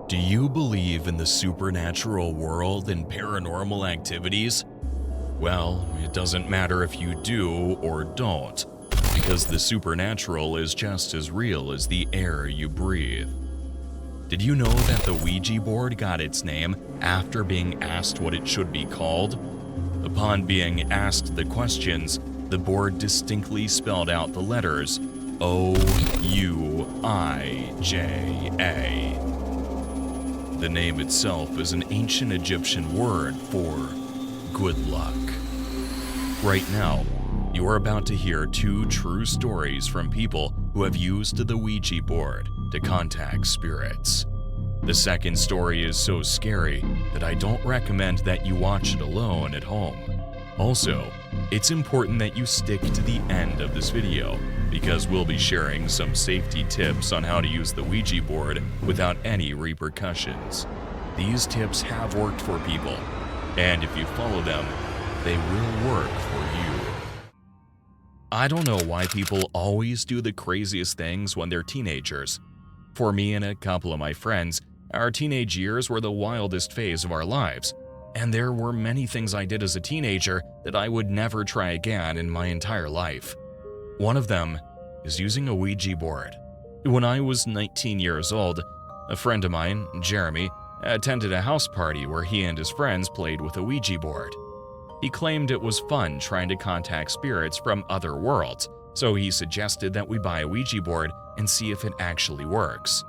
Do you believe in the supernatural world and paranormal activities? Well, it doesn't matter if you do or don't, because the supernatural is just as real as the air you breathe. Did you know that the Ouija board got its name after being asked what it should be called? Upon being asked the questions, the board distinctly spelled out the letters O-U-I-J-A. The name itself is an ancient Egyptian word for good luck. Right now, you are about to hear two true stories from people who have used the Ouija board to contact spirits. The second story is so scary that I don't recommend that you watch it alone at home. Also, it's important that you stick to the end of this video because we'll be sharing some safety tips on how to use the Ouija board without any repercussions. These tips have worked for people, and if you follow them, they will work for you. I don't know why people always do the craziest things when they're teenagers. For me and a couple of my friends, our teenage years were the wildest phase of our lives, and there were many things I did as a teenager that I would never try again in my entire life. One of them is using a Ouija board. When I was 19 years old, a friend of mine, Jeremy, attended a house party where he and his friends played with a Ouija board. He claimed it was fun trying to contact spirits from other worlds, so he suggested that we buy a Ouija board and see if it actually works.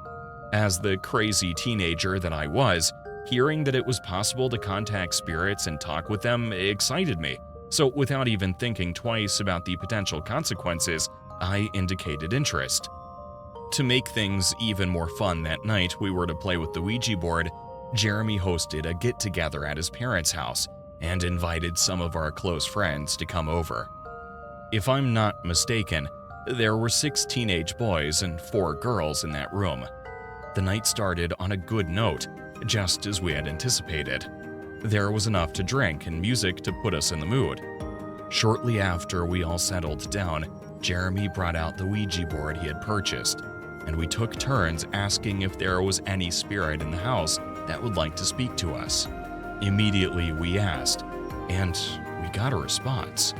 As the crazy teenager that I was, hearing that it was possible to contact spirits and talk with them excited me. So without even thinking twice about the potential consequences, I indicated interest. To make things even more fun that night we were to play with the Ouija board, Jeremy hosted a get-together at his parents' house and invited some of our close friends to come over. If I'm not mistaken, there were 6 teenage boys and 4 girls in that room. The night started on a good note, just as we had anticipated. There was enough to drink and music to put us in the mood. Shortly after we all settled down, Jeremy brought out the Ouija board he had purchased, and we took turns asking if there was any spirit in the house that would like to speak to us. Immediately we asked, and we got a response,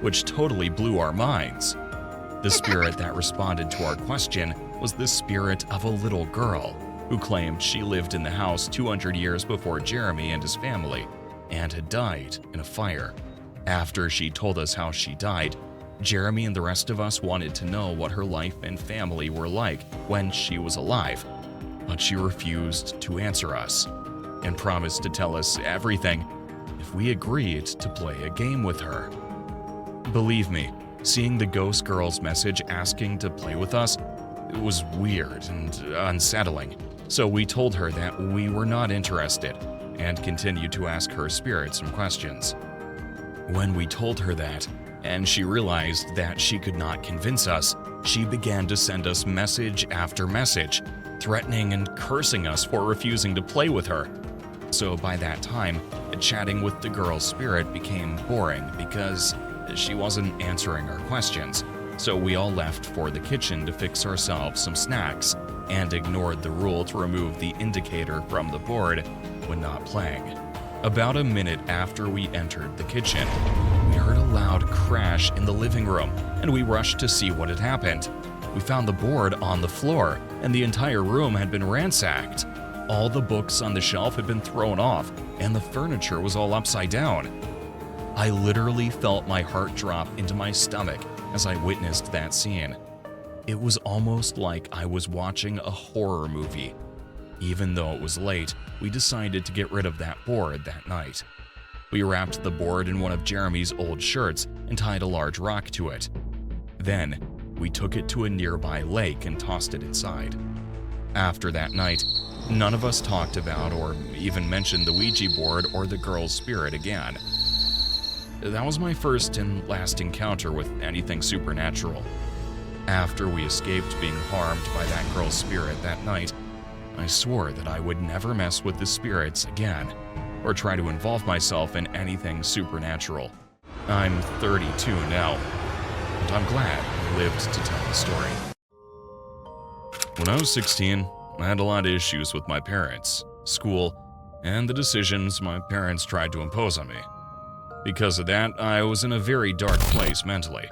which totally blew our minds. The spirit that responded to our question was the spirit of a little girl who claimed she lived in the house 200 years before Jeremy and his family and had died in a fire. After she told us how she died, Jeremy and the rest of us wanted to know what her life and family were like when she was alive, but she refused to answer us and promised to tell us everything if we agreed to play a game with her. Believe me, seeing the ghost girl's message asking to play with us, it was weird and unsettling. So we told her that we were not interested and continued to ask her spirit some questions. When we told her that, and she realized that she could not convince us, she began to send us message after message, threatening and cursing us for refusing to play with her. So by that time, chatting with the girl's spirit became boring because she wasn't answering our questions. So we all left for the kitchen to fix ourselves some snacks and ignored the rule to remove the indicator from the board when not playing. About a minute after we entered the kitchen, we heard a loud crash in the living room and we rushed to see what had happened. We found the board on the floor and the entire room had been ransacked. All the books on the shelf had been thrown off and the furniture was all upside down. I literally felt my heart drop into my stomach as I witnessed that scene. It was almost like I was watching a horror movie. Even though it was late, we decided to get rid of that board that night. We wrapped the board in one of Jeremy's old shirts and tied a large rock to it. Then, we took it to a nearby lake and tossed it inside. After that night, none of us talked about or even mentioned the Ouija board or the girl's spirit again. That was my first and last encounter with anything supernatural. After we escaped being harmed by that girl's spirit that night, I swore that I would never mess with the spirits again or try to involve myself in anything supernatural. I'm 32 now, and I'm glad I lived to tell the story. When I was 16, I had a lot of issues with my parents, school, and the decisions my parents tried to impose on me. Because of that, I was in a very dark place mentally.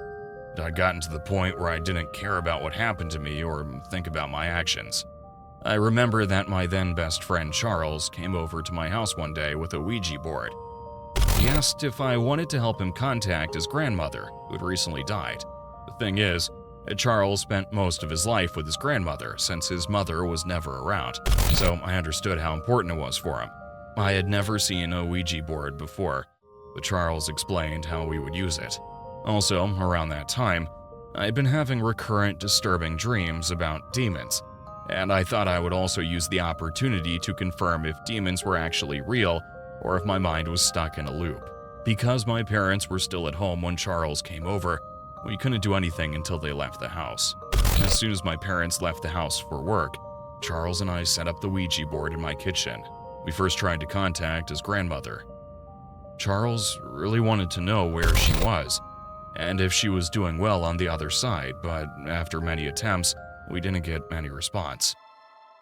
I'd gotten to the point where I didn't care about what happened to me or think about my actions. I remember that my then best friend Charles came over to my house one day with a Ouija board. He asked if I wanted to help him contact his grandmother, who had recently died. The thing is, Charles spent most of his life with his grandmother since his mother was never around, so I understood how important it was for him. I had never seen a Ouija board before, but Charles explained how we would use it. Also, around that time, I'd been having recurrent disturbing dreams about demons, and I thought I would also use the opportunity to confirm if demons were actually real or if my mind was stuck in a loop. Because my parents were still at home when Charles came over, we couldn't do anything until they left the house. As soon as my parents left the house for work, Charles and I set up the Ouija board in my kitchen. We first tried to contact his grandmother. Charles really wanted to know where she was, and if she was doing well on the other side, but after many attempts, we didn't get any response.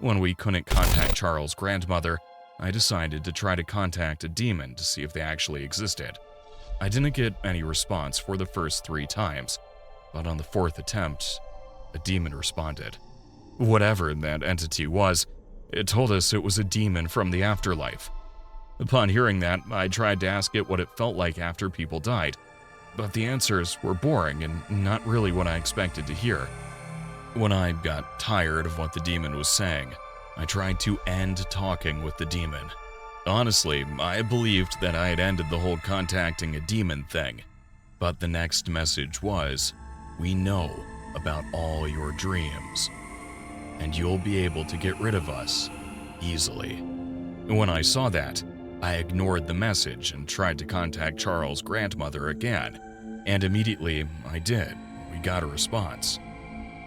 When we couldn't contact Charles' grandmother, I decided to try to contact a demon to see if they actually existed. I didn't get any response for the first 3 times, but on the 4th attempt, a demon responded. Whatever that entity was, it told us it was a demon from the afterlife. Upon hearing that, I tried to ask it what it felt like after people died, but the answers were boring and not really what I expected to hear. When I got tired of what the demon was saying, I tried to end talking with the demon. Honestly, I believed that I had ended the whole contacting a demon thing, but the next message was, "We know about all your dreams, and you'll be able to get rid of us easily." When I saw that, I ignored the message and tried to contact Charles' grandmother again, and immediately I did. We got a response.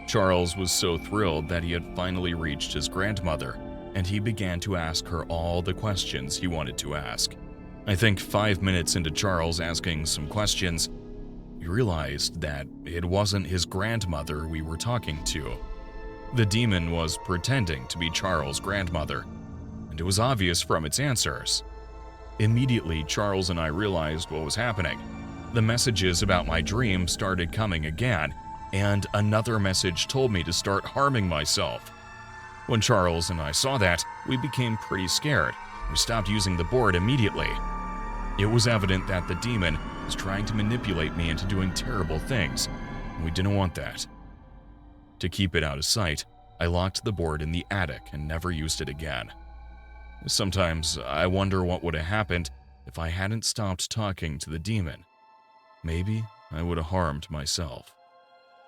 Charles was so thrilled that he had finally reached his grandmother, and he began to ask her all the questions he wanted to ask. I think 5 minutes into Charles asking some questions, we realized that it wasn't his grandmother we were talking to. The demon was pretending to be Charles' grandmother, and it was obvious from its answers. Immediately, Charles and I realized what was happening. The messages about my dream started coming again, and another message told me to start harming myself. When Charles and I saw that, we became pretty scared. We stopped using the board immediately. It was evident that the demon was trying to manipulate me into doing terrible things, and we didn't want that. To keep it out of sight, I locked the board in the attic and never used it again. Sometimes I wonder what would have happened if I hadn't stopped talking to the demon. Maybe I would have harmed myself.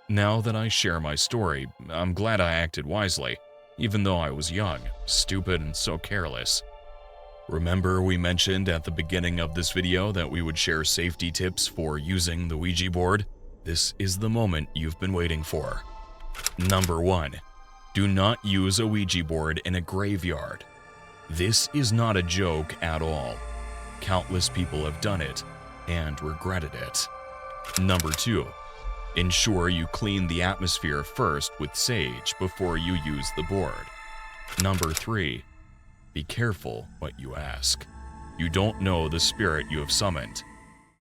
Now that I share my story, I'm glad I acted wisely, even though I was young, stupid, and so careless. Remember we mentioned at the beginning of this video that we would share safety tips for using the Ouija board? This is the moment you've been waiting for. Number 1. Do not use a Ouija board in a graveyard. This is not a joke at all. Countless people have done it and regretted it. Number 2. Ensure you clean the atmosphere first with sage before you use the board. Number 3. Be careful what you ask. You don't know the spirit you have summoned.